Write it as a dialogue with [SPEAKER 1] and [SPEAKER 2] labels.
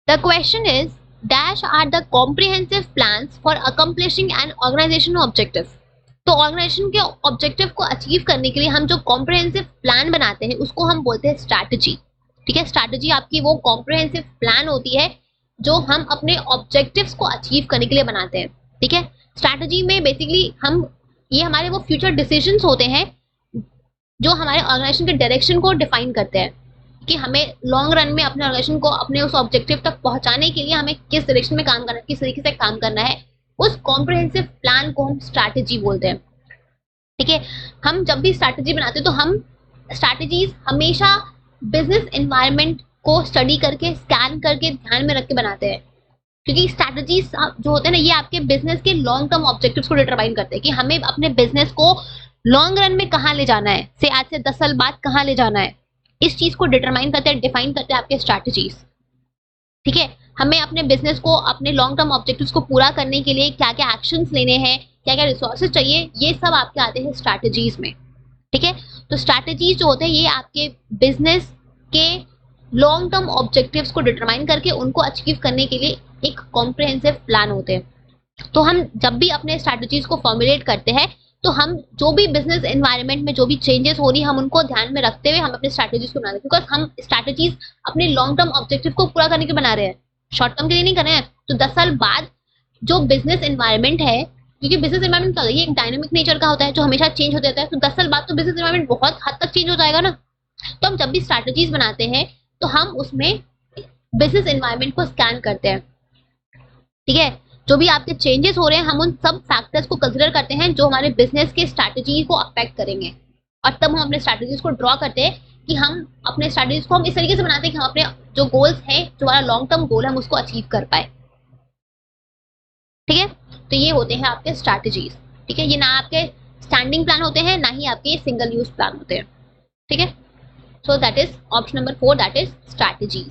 [SPEAKER 1] The question is dash are the comprehensive plans for accomplishing an organisation objective. तो organisation के objective को achieve करने के लिए हम जो कॉम्प्रिहेंसिव प्लान बनाते हैं उसको हम बोलते हैं स्ट्रैटेजी। ठीक है, स्ट्रैटेजी आपकी वो कॉम्प्रिहेंसिव प्लान होती है जो हम अपने ऑब्जेक्टिव्स को अचीव करने के लिए बनाते हैं। ठीक है, स्ट्रैटेजी में बेसिकली ये हमारे वो फ्यूचर डिसीजंस होते हैं जो हमारे ऑर्गेनाइजेशन के डायरेक्शन को डिफाइन करते हैं कि हमें लॉन्ग रन में अपने ऑर्गेनाइजेशन को अपने उस ऑब्जेक्टिव तक पहुंचाने के लिए हमें किस डायरेक्शन में काम करना है, किस तरीके से काम करना है, उस कॉम्प्रिहेंसिव प्लान को हम स्ट्रैटेजी बोलते हैं। ठीक है, हम जब भी स्ट्रैटेजी बनाते हैं तो हम स्ट्रैटेजीज हमेशा बिजनेस एनवायरनमेंट को स्टडी करके, स्कैन करके, ध्यान में रख के बनाते हैं, क्योंकि स्ट्रैटेजीज जो होते हैं ना, ये आपके बिजनेस के लॉन्ग टर्म ऑब्जेक्टिव्स को डिटरमाइन करते हैं कि हमें अपने बिजनेस को लॉन्ग रन में कहाँ ले जाना है, से आज से 10 साल बाद कहाँ ले जाना है, इस चीज को डिटरमाइन करते हैं, डिफाइन करते हैं आपके स्ट्रैटेजीज। ठीक है, हमें अपने बिजनेस को, अपने लॉन्ग टर्म ऑब्जेक्टिव्स को पूरा करने के लिए क्या क्या एक्शंस लेने हैं, क्या क्या रिसोर्सेज चाहिए, ये सब आपके आते हैं स्ट्रैटेजीज में। ठीक है, तो स्ट्रैटेजीज जो होते हैं ये आपके बिजनेस के लॉन्ग टर्म ऑब्जेक्टिव्स को डिटरमाइन करके उनको अचीव करने के लिए एक कॉम्प्रिहेंसिव प्लान होते हैं। तो हम जब भी अपने स्ट्रैटेजीज को फॉर्मुलेट करते हैं तो हम जो भी बिजनेस एनवायरनमेंट में जो भी चेंजेस हो रही है हम उनको ध्यान में रखते हुए हम अपने स्ट्रैटेजीज को बनाते हैं, बिकॉज हम स्ट्रैटेजीज अपने लॉन्ग टर्म ऑब्जेक्टिव को पूरा करने के बना रहे हैं, शॉर्ट टर्म के लिए नहीं कर रहे हैं। तो 10 साल बाद जो बिजनेस एनवायरनमेंट है, क्योंकि बिजनेस एनवायरनमेंट क्या होता है, ये एक डायनामिक नेचर का होता है जो हमेशा चेंज होता रहता है, तो 10 साल बाद तो बिजनेस एनवायरनमेंट बहुत हद तक चेंज हो जाएगा ना। तो हम जब भी स्ट्रैटेजीज बनाते हैं तो हम उसमें बिजनेस एनवायरनमेंट को स्कैन करते हैं। ठीक है, जो भी आपके चेंजेस हो रहे हैं हम उन सब फैक्टर्स को कंसिडर करते हैं जो हमारे बिजनेस के स्ट्रैटेजी को अफेक्ट करेंगे, और तब हम अपने स्ट्रैटेजीज को ड्रॉ करते हैं कि हम अपने स्ट्रैटेजीज को हम इस तरीके से बनाते हैं कि हम अपने जो गोल्स हैं, जो हमारा लॉन्ग टर्म गोल है, हम उसको अचीव कर पाए। ठीक है, तो ये होते हैं आपके स्ट्रैटेजीज। ठीक है, ये ना आपके स्टैंडिंग प्लान होते हैं, ना ही आपके सिंगल यूज प्लान होते हैं। ठीक है, so that is option number 4, that is strategies.